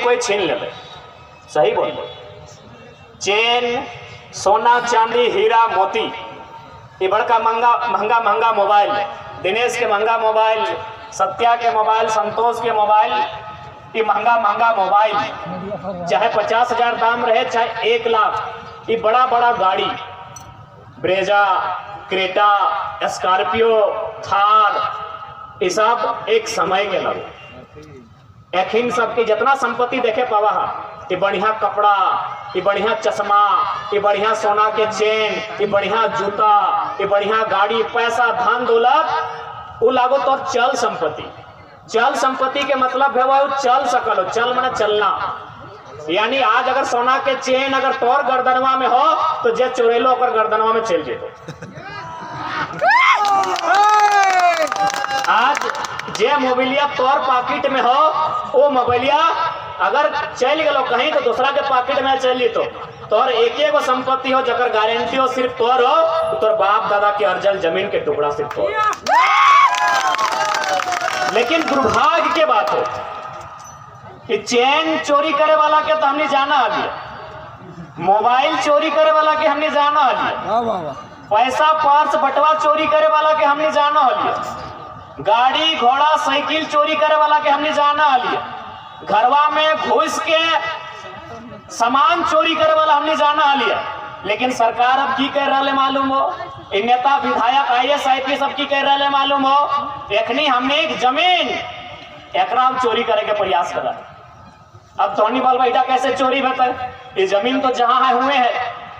कोई छीन ले। सही बोल। चेन, सोना चांदी, हीरा मोती, ये बड़का महंगा मोबाइल, दिनेश के महंगा मोबाइल, सत्या के मोबाइल, संतोष के मोबाइल, ये महंगा मोबाइल, चाहे 50,000 दाम रहे चाहे 1 लाख। ये बड़ा गाड़ी, ब्रेजा, क्रेटा, स्कॉर्पियो, थार, ये सब एक समय के लगे। एखिन सबकी जितना संपत्ति देखे पावा, ये बढ़िया कपड़ा, ये बढ़िया चश्मा, ये बढ़िया सोना के चेन, ये बढ़िया जूता, ये बढ़िया गाड़ी, पैसा, धन दौलत, वो लागो तो चल संपत्ति। चल संपत्ति के मतलब है वो चल सकल हो। चल माने चलना, यानी आज अगर सोना के चेन अगर तोर गर्दनवा में हो तो जे चुरेलो ओकर गर्दनवा में चल जेतो। आज जे मोबाइलिया तोर पॉकेट में हो, वो मोबाइलिया अगर चल गलो कहीं तो दूसरा के पॉकेट में चल तो तोर एक गो संपत्ति हो जकर गारंटी हो सिर्फ तोर हो, तो तोर बाप दादा के अर्जल जमीन के टुकड़ा सिर्फ तोर। लेकिन दुर्भाग्य के बात है कि चेन चोरी करे वाला के तो हमने जाना अभी, मोबाइल चोरी करे वाला के हमने जाना अभी, पैसा पर्स बटवा चोरी करे वाला के हमने जाना अभी, गाड़ी घोड़ा साइकिल चोरी करे वाला के हमने जाना अभी, घरवा में घुस के सामान चोरी करे वाला हमने जाना लिया। लेकिन सरकार अब की कह रहा है मालूम हो, नेता विधायक IAS IPS सब की कह रहा है मालूम हो, एखनी हमने एक जमीन एकराम चोरी करे के प्रयास करा। अब धोनी बाल बेटा कैसे चोरी होता है? ये जमीन तो जहां है हुए है,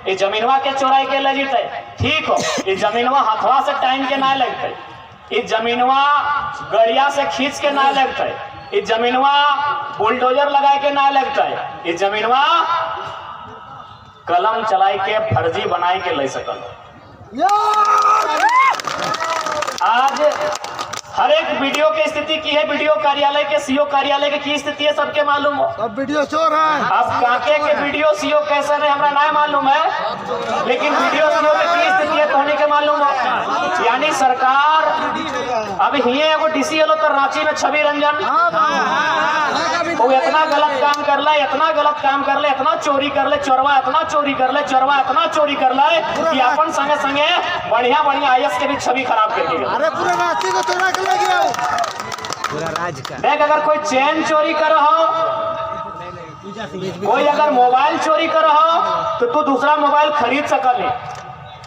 ये जमीनवा के चोराई के ले जीते, ठीक हो, ये जमीनवा हथवा से टाइम के ना लगते, ये जमीनवा गड़िया से खींच के ना लगते, ये जमीनवा बुलडोजर लगा के ना लगता है, ये जमीनवा कलम चलाई के फर्जी बनाई के ले सकल। आज हर एक वीडियो की स्थिति की है, वीडियो कार्यालय के सीओ कार्यालय की स्थिति है, सबके मालूम हो। अब वीडियो चोर है। अब काके के वीडियो सीओ कैसे है हमरा नहीं मालूम है, लेकिन वीडियो सीओ की स्थिति है तो होने के मालूम हो। यानी सरकार अब ही एगो डीसी हलो तो रांची में छवि रंजन, वो इतना गलत काम कर ले, इतना गलत काम कर ले, इतना चोरी कर ले, चोरवा इतना चोरी कर ले, चोरवा इतना चोरी कर ले कि अपन संगे संगे बढ़िया IAS के भी छवि खराब कर दी। अरे पूरे रांची को चोरा के ले गया पूरा राज का। देख, अगर कोई चेन चोरी कर हो, कोई अगर मोबाइल चोरी कर हो तो तू दूसरा मोबाइल खरीद सकल है,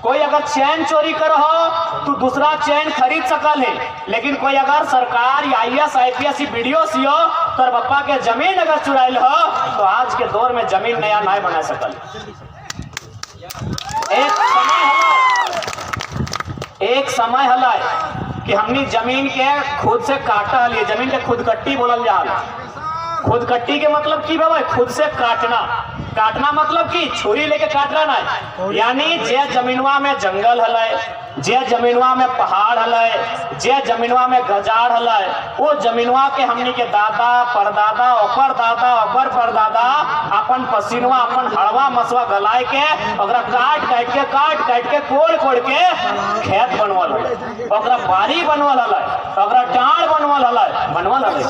कोई अगर चैन चोरी कर हो तो दूसरा चैन खरीद सकल है। लेकिन कोई अगर सरकार या IAS IPS वीडियो सीओ तो बप्पा के जमीन अगर चुराइल हो तो आज के दौर में जमीन नया नहीं बना सकल। एक समय हला कि हमनी जमीन के खुद से काटा लिए, जमीन के खुदकट्टी बोलल जा। खुदकट्टी के मतलब की भाई? खुद से काटना। काटना मतलब की छुरी लेके काटना नहीं, यानी जे जमीनवा में जंगल हलय, जे जमीनवा में पहाड़ हलय, जे जमीनवा में गजार हलय, वो जमीनवा के हमनी के दादा परदादा ओकर दादा ओकर परदादा अपन पसीनवा अपन हड़वा मसवा गलाय के ओकरा काट के कोड़ के खेत बनवल हलय, ओकरा बाड़ी बनवल हलय, ओकरा टाड़ बनवल हलय।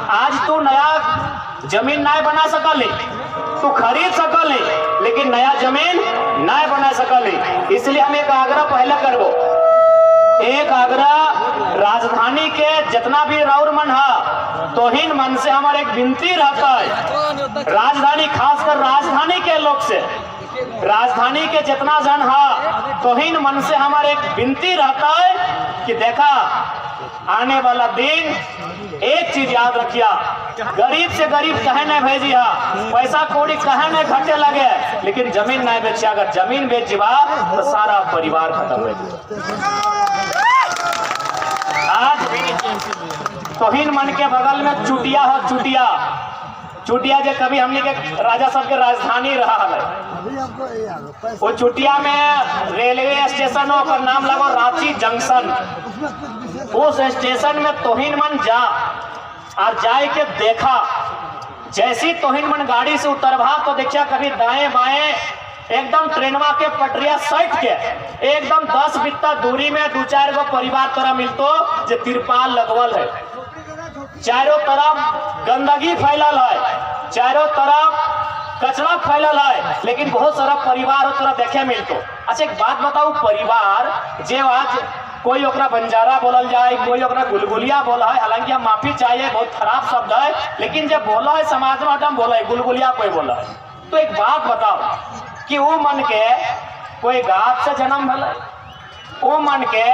आज तू नया जमीन नहीं बना सकल, तू खरीद सकल, लेकिन नया जमीन नहीं बना सकल। इसलिए हम एक आग्रह पहले करबो, एक आग्रह राजधानी के जितना भी राउर मन है तोहिन मन से हमारे एक विनती रहता है, राजधानी खासकर राजधानी के लोग से, राजधानी के जितना जन है तोहिन मन से हमारे एक विनती रहता है कि देखा आने वाला दिन एक चीज याद रखिया, गरीब से गरीब कहे नहीं भेजिया, पैसा कौड़ी कहे नहीं घटे लगे, लेकिन जमीन नहीं बेचिया। अगर जमीन बेचबा तो सारा परिवार खत्म हो जाए। आज तोहिन मन के बगल में चुटिया हो, चुटिया जो कभी हमने के राजा सब के राजधानी रहा है, वो चुटिया में रेलवे स्टेशन हो, पर नाम लगो रांची जंक्शन। उस स्टेशन में तोहिन मन जा और जाए के देखा, जैसी तोहिन मन गाड़ी से उतरवा तो देखा कभी दाएं बाएं एकदम ट्रेनवा के पटरिया सट के एकदम 10 बित्ता दूरी में 2-4 गो परिवार तोरा मिलतो जो तिरपाल लगवल है। चारों तरफ गंदगी फैलल है, चारों तरफ कचरा फैलल है, लेकिन बहुत सारा परिवार हो तरह देखे मिलतो। अच्छा एक बात बताऊं, परिवार जे आज कोई ओकरा बंजारा बोलल जाए, कोई ओकरा गुलगुलिया बोला है, हालांकि हम माफी चाहिए, बहुत खराब शब्द है, लेकिन जब बोला है समाज में हम बोला है गुलगुलिया कोई बोला है। तो एक बात बताओ कि वो मन के कोई गाछ से जन्म भला, वो मन के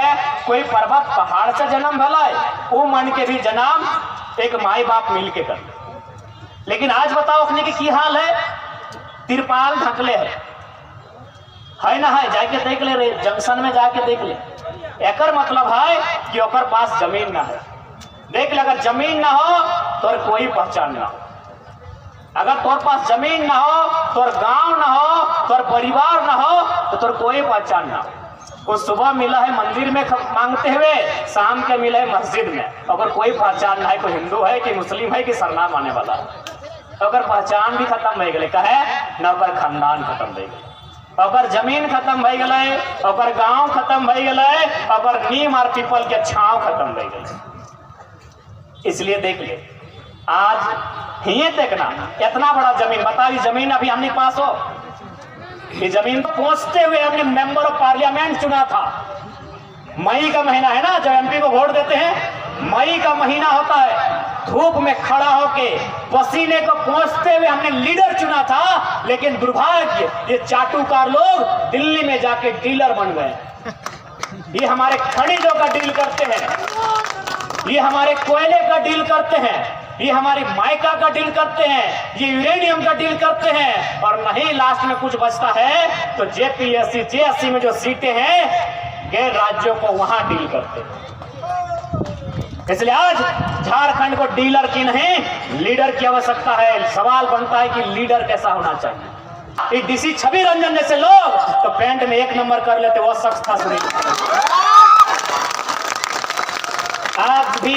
कोई पर्वत पहाड़ से जन्म भला, वो मन के भी जन्म एक माई बाप मिल के कर। लेकिन आज बताओ अपने के की हाल है, तिरपाल ढकले है ना, है जाके देख ले रे, जंक्शन में जाके देख ले। एकर मतलब है कि ओकर पास जमीन ना है। देख ले, अगर जमीन ना हो तो कोई पहचान ना हो, अगर तोर पास जमीन ना हो, तोर गांव ना हो, तोर परिवार ना हो, तो तोर कोई पहचान ना हो। वो सुबह मिला है मंदिर में मांगते हुए, शाम के मिला है मस्जिद में, अगर कोई पहचान ना है, कोई हिंदू है कि मुस्लिम है कि सरनाम आने वाला, अगर पहचान भी खत्म हो गए, कहे न ओकर खानदान खत्म हो गए, अगर जमीन खत्म हो गए, अगर गांव खत्म हो गए, अगर नीम और पीपल के छांव खत्म हो गए। इसलिए देख ले, आज ये देखना इतना बड़ा जमीन, बताओ जमीन अभी हमने पास हो, ये जमीन पहुंचते हुए हमने मेंबर ऑफ पार्लियामेंट चुना था। मई का महीना है ना, जब एमपी को वोट देते हैं, मई का महीना होता है, धूप में खड़ा होके पसीने को पहुंचते हुए हमने लीडर चुना था। लेकिन दुर्भाग्य, ये चाटुकार लोग दिल्ली में जाके डीलर बन गए। ये हमारे खनिजों का डील करते हैं, ये हमारे कोयले का डील करते हैं, ये हमारी माइका का डील करते हैं, ये यूरेनियम का डील करते हैं, और नहीं लास्ट में कुछ बचता है तो जेपीएससी जेएससी में जो सीटें हैं गैर राज्यों को वहां डील करते हैं। इसलिए आज झारखंड को डीलर की नहीं लीडर की आवश्यकता है। सवाल बनता है कि लीडर कैसा होना चाहिए। डीसी छवि रंजन जैसे लोग तो पेंट में 1 नंबर कर लेते, वो शख्स था सुनील।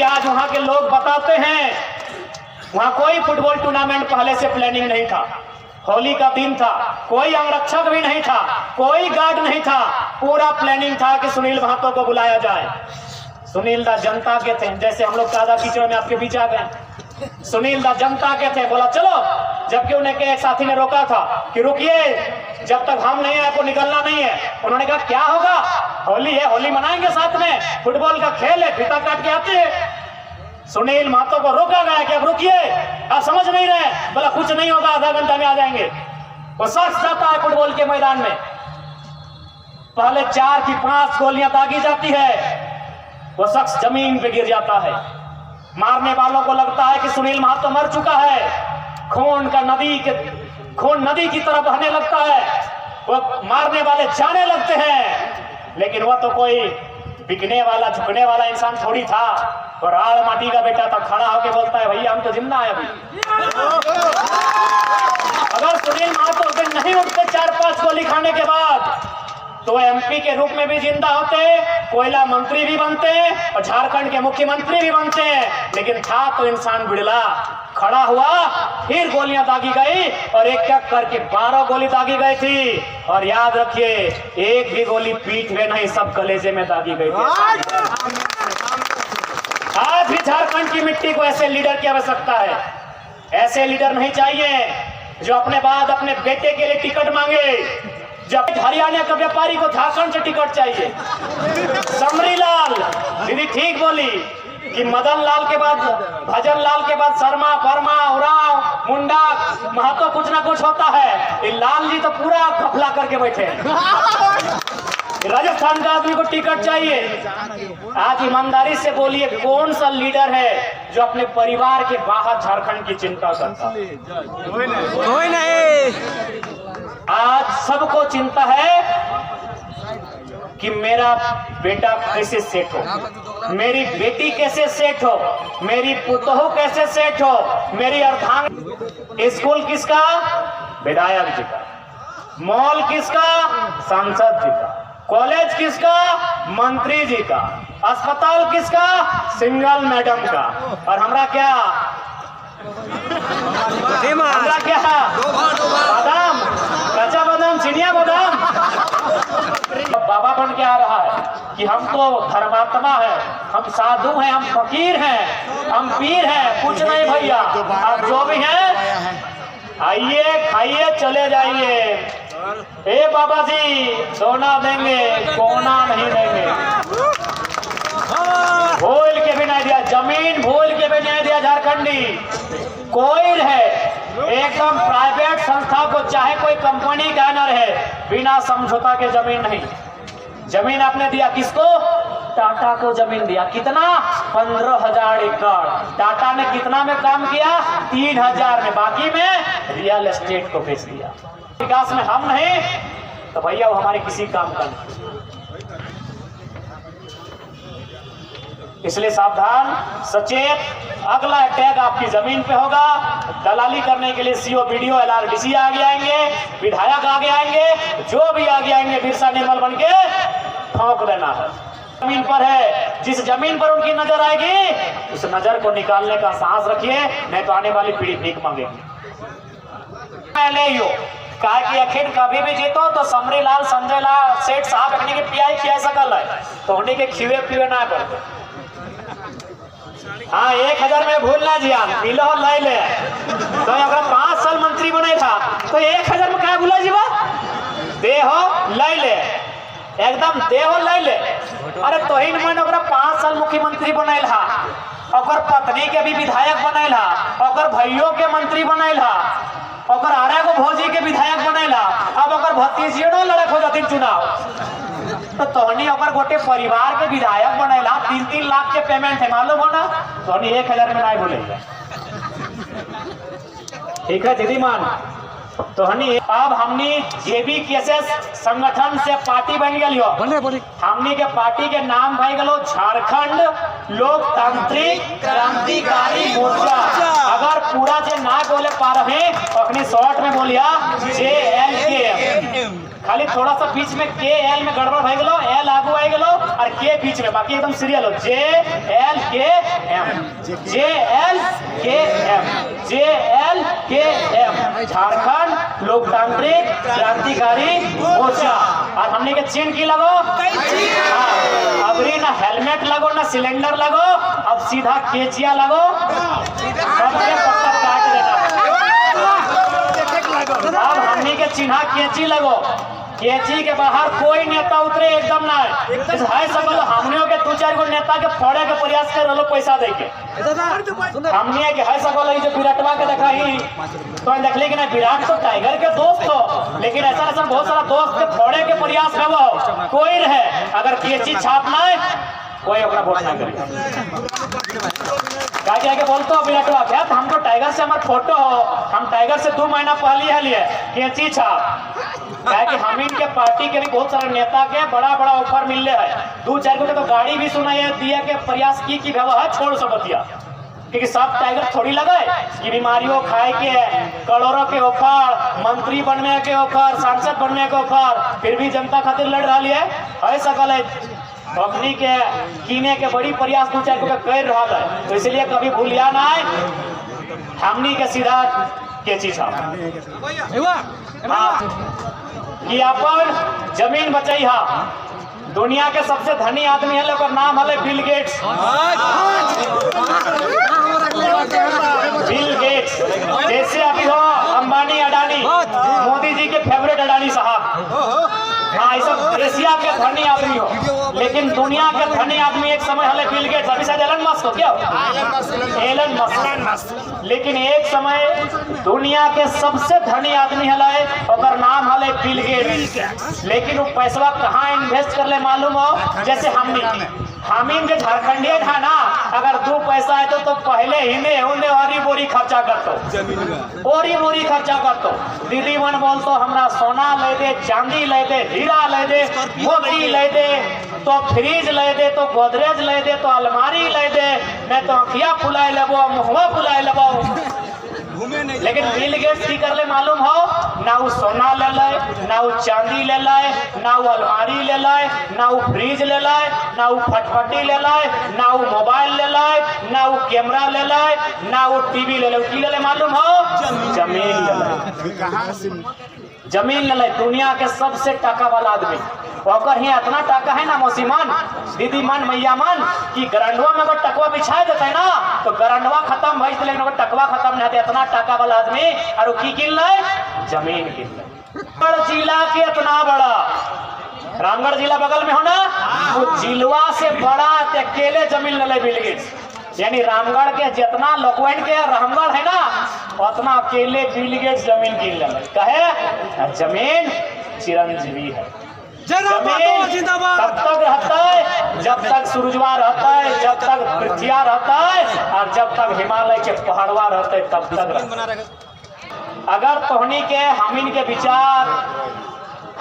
आज वहां के लोग बताते हैं, वहां कोई फुटबॉल टूर्नामेंट पहले से प्लानिंग नहीं था, होली का दिन था, कोई अंगरक्षक भी नहीं था, कोई गार्ड नहीं था, पूरा प्लानिंग था कि सुनील महतो को बुलाया जाए। सुनील दा जनता के थे, जैसे हम लोग कादा कीचड़ में आपके बीच आ गए, सुनील दा जनता के थे, बोला चलो, जबकि उन्हें के एक साथी ने रोका था कि रुकिए, जब तक हम नहीं आए को निकलना नहीं है। उन्होंने कहा क्या होगा, होली है, होली मनाएंगे साथ में, फुटबॉल का खेल है, फीता काट के आते हैं। सुनील महतो को रोका गया कि अब रुकिए, आप समझ नहीं रहे, बोला कुछ नहीं होगा, आधा घंटा में आ जाएंगे। वो शख्स जाता है फुटबॉल के मैदान में, पहले 4 की 5 गोलियां दागी जाती है, वो शख्स जमीन पे गिर जाता है। मारने वालों को लगता है कि सुनील महतो मर चुका है, खून नदी की तरह बहने लगता है, वो मारने वाले जाने लगते हैं। लेकिन वह तो कोई बिकने वाला झुकने वाला इंसान थोड़ी था, और राड़ माटी का बेटा था, खड़ा होके बोलता है भैया हम तो जिंदा है अभी। अगर सुनील महतो दिन नहीं उठते 4-5 गोली खाने के बाद तो एमपी के रूप में भी जिंदा होते, कोयला मंत्री भी बनते और झारखंड के मुख्यमंत्री भी बनते। लेकिन था तो इंसान बिड़ला, खड़ा हुआ, फिर गोलियां दागी गई, और एक एक करके 12 गोली दागी गई थी। और याद रखिए, एक भी गोली पीठ में नहीं, सब कलेजे में दागी गई थी। आज भी झारखंड की मिट्टी को ऐसे लीडर की आवश्यकता है। ऐसे लीडर नहीं चाहिए जो अपने बाद अपने बेटे के लिए टिकट मांगे। जब हरियाणा का व्यापारी को झारखंड से टिकट चाहिए। समरी लाल दीदी ठीक बोली कि मदन लाल के बाद, भजन लाल के बाद शर्मा, वर्मा, उरांव, मुंडा, महतो कुछ ना कुछ होता है। ये लाल जी तो पूरा घपला करके बैठे हैं। राजस्थान का आदमी को टिकट चाहिए। आज ईमानदारी से बोलिए, कौन सा लीडर है जो अपने परिवार के बाहर झारखंड की चिंता करता? कोई नहीं। आज सबको चिंता है कि मेरा बेटा कैसे सेट हो, मेरी बेटी कैसे सेट हो, मेरी पुतोहू कैसे सेट हो, मेरी अर्धांग। स्कूल किसका? विधायक जी का। मॉल किसका? सांसद जी का। कॉलेज किसका? मंत्री जी का। अस्पताल किसका? सिंगल मैडम का। और हमरा क्या? हमरा क्या? बादाम, कच्चा बादाम, चिनिया बादाम। बाबा बन के आ रहा है। कि हम तो धर्मात्मा है, हम साधु हैं, हम फकीर हैं, हम पीर हैं। कुछ नहीं भैया, आप जो भी हैं आइए, खाइए, चले जाइए। ए बाबा जी सोना देंगे, कोना नहीं देंगे। भूल के भी नहीं दिया, जमीन भूल के भी नहीं दिया झारखंडी। कोई है एकदम प्राइवेट संस्था को, चाहे कोई कंपनी का न रहे, बिना समझौता के जमीन नहीं। जमीन आपने दिया किसको? टाटा को जमीन दिया। कितना? 15,000 एकड़। टाटा ने कितना में काम किया? 3,000 में। बाकी में रियल एस्टेट को बेच दिया। विकास में हम नहीं तो भैया वो हमारे किसी काम का नहीं। इसलिए सावधान, सचेत। अगला अटैक आपकी जमीन पे होगा। दलाली करने के लिए सीओ, बीडीओ, एलआरडीसी आगे आएंगे, विधायक आगे आएंगे, जो भी आगे आएंगे बिरसा निर्मल बन के ठोक देना है। जमीन पर है, जिस जमीन पर उनकी नजर आएगी उस नजर को निकालने का साहस रखिए, नहीं तो आने वाली पीढ़ी भीख मांगेगी। कहा कि आखिर कभी भी जीतो तो समरीलाल, संजय लाल सेठ साहब अपनी के पियाई सकल है, तो उन्हीं के खिवे पिवे ना पड़ते। हाँ, 1,000 में भूल ना जिया, मिलो लै ले। तो अगर 5 साल मंत्री बने था तो 1,000 में क्या भूला जीवा? दे हो लै ले, एकदम दे हो लै ले। अरे तो ही मैंने 5 साल मुख्यमंत्री बनैल हा, और पत्नी के भी विधायक बनैल हा, और भाइयों के मंत्री बनैल हा, और आरा को भौजी के विधायक बनैला, अब अगर भतीजियों न लड़क हो जाती चुनाव तो तोहनी अगर गोटे परिवार के विधायक बनैला, 3-3 लाख के पेमेंट है, मालूम हो ना? तोहनी 1,000 में नहीं भूलेगा। ठीक है दीदी मान, तोहनी अब हमनी जेबी केसेस संगठन से पार्टी बन गई हो। हमनी के पार्टी के नाम भाई गलो झारखंड लोकतांत्रिक क्रांतिकारी मोर्चा। अगर पूरा जे ना बोले पा रहे अपनी शॉर्ट में बोलिया JLKM, खाली थोड़ा सा बीच में KL में गड़बड़ भाई गलो, L आगू आई गलो और K बीच में, बाकी एकदम सीरियल हो। JLKM झारखंड लोकतांत्रिक क्रांतिकारी मोर्चा। और हमने के चिन्ह की लगो, अबरी ना हेलमेट लगो ना सिलेंडर लगो, अब सीधा केचिया लगो, सबके पत्ता काट देना। अब हमने के चिन्हा केची लगो, केची के बाहर कोई नेता उतरे एकदम ना है सब। हमने के 2-4 गो नेता के फोड़े के प्रयास कर रहे पैसा दे के। हमने के है सब जो विराटवा के देखा ही तो देख ली कि नहीं, विराट तो टाइगर के दोस्त हो, लेकिन ऐसा बहुत सारा दोस्त के फोड़े के प्रयास है वो कोई रहे। अगर केची छापना है कोई अपना वोट ना करे। क्या के बोलते हो विराटवा क्या? हमको टाइगर से हमारा फोटो हो, हम टाइगर से 2 महीना पहले है लिए केची छाप। क्या कि हम इनके पार्टी के भी बहुत सारे नेता के बड़ा ऑफर मिल रहा है। 2-4 को तो गाड़ी भी सुनाई दिया के प्रयास की व्यवहार छोड़ सबतिया, क्योंकि सब टाइगर थोड़ी लगे कि बीमारियों खाए के करोड़ों के ऑफर, मंत्री बनने के ऑफर, सांसद बनने के ऑफर, फिर भी जनता खातिर लड़ रहा है सकल है। कंपनी के कीने के बड़ी प्रयास 2-4 को कर रहा है, तो इसलिए कभी भूलिया ना है हमनी के सीधा के चीज कि अपन जमीन बचाई हा। दुनिया के सबसे धनी आदमी है, लोग नाम है बिल गेट्स। बिल गेट्स जैसे अभी हो अंबानी, अडानी, मोदी जी के फेवरेट अडानी साहब। हाँ, ये सब एशिया के धनी आदमी हो, लेकिन दुनिया के धनी आदमी एक समय हले बिल गेट्स, अभी शायद एलन मस्क हो क्या? Elon Musk. लेकिन एक समय दुनिया के सबसे धनी आदमी हले, और नाम हले बिल गेट्स। लेकिन वो पैसा कहाँ इन्वेस्ट कर ले मालूम हो? जैसे हमीन के झारखंडी था ना, अगर 2 पैसा है तो पहले हिने उन्हें औरी बोरी खर्चा करतो, औरी बोरी खर्चा करतो। दीदी मन बोलतो हमरा सोना ले दे, चांदी ले दे, हीरा ले दे, मोती ले दे, तो फ्रिज ले दे, तो गोदरेज ले दे, तो अलमारी ले दे, मैं तो अखिया फुलाए लेबो, मुहवा फुलाए लेबो। लेकिन बिल गेट्स की कर ले मालूम हो? ना वो सोना ले लाए, ना वो चांदी ले लाए, ना वो अलमारी ले लाए, ना वो फ्रिज ले लाए, ना वो फटफटी ले लाए, ना वो मोबाइल ले लाए, ना वो कैमरा ले लाए, ना वो टीवी ले लाए। की ले मालूम हो? जमीन ले लाए। जमीन ले लाए। दुनिया के सबसे टका वाला आदमी, ओकर ही इतना टका है ना मौसी मन, दीदी मन, मैया मन, कि गरंडवा में अगर टकवा बिछा देते ना तो गरंडवा खत्म भई, लेकिन अगर टकवा खत्म नहीं होते इतना टका वाला आदमी और की किन ले जमीन किन ले। रामगढ़ जिला के इतना बड़ा, रामगढ़ जिला बगल में हो ना, वो जिलवा से बड़ा अकेले जमीन ले बिल गेट्स, यानी रामगढ़ के जितना लोकवेंट के रामगढ़ है ना उतना अकेले बिल गेट्स जमीन किन ले। कहे जमीन चिरंजीवी है, जमीन तब तक रहता है जब तक सूरजवा रहता है, जब तक पृथ्विया रहता है, और जब तक हिमालय के पहाड़वा रहते है तब तक रहता है। अगर तोहनी के हमीन के विचार,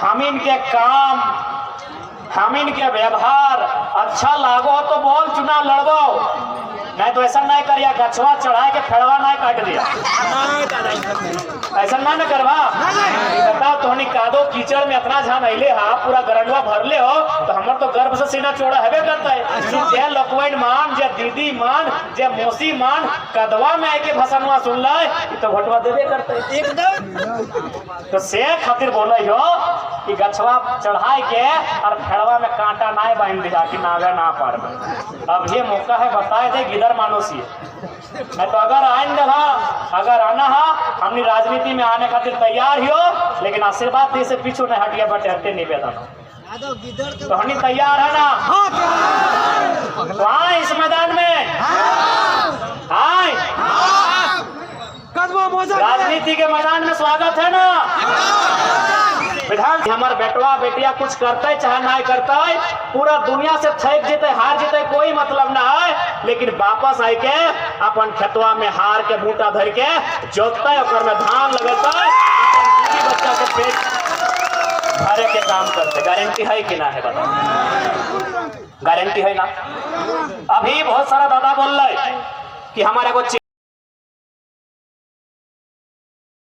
हमीन के काम, हमीन के व्यवहार अच्छा लागो तो बोल चुनाव लड़बो, नहीं तो ऐसा नहीं करिया गछवा चढ़ा के फेड़वा नहीं काट दिया, ऐसा ना करवा। बताओ तोहनी कादो कीचड़ में इतना झान अले हा, पूरा गरंडवा भरले हो तो हमर तो गर्भ से सीना चौड़ा हेबे करता है। जे लोकवेंट मान, जे दीदी मान, जे मौसी मान कदवा में आके भसनवा सुन ले तो भोटवा देबे करते एकदम। तो से खातिर बोले हो कि गछवा चढ़ाई के और फेड़वा में कांटा ना बांध दिया कि नागा ना पार। अब ये मौका है बताए दे गिदर मानुसी, मैं तो अगर आइन दला, अगर आना हा हमने राजनीति में आने खातिर तैयार हो, लेकिन आशीर्वाद दे से पीछू नहीं हटिया बटे हटे निवेदन तो हमने तैयार है ना, तो आए इस मैदान में आए, राजनीति के मैदान में स्वागत है ना। विधान हमारे बेटवा बेटिया कुछ करते चाहे ना करते, पूरा दुनिया से थक जीते हार जीते कोई मतलब ना है, लेकिन वापस आई के अपन खेतवा में हार के बूटा धर के जोतते, ओकर में धान लगता है, अपन बच्चा के पेट भरे के काम करते। गारंटी है कि ना है बताओ, गारंटी है ना। अभी बहुत सारा दादा बोल रहे कि हमारे को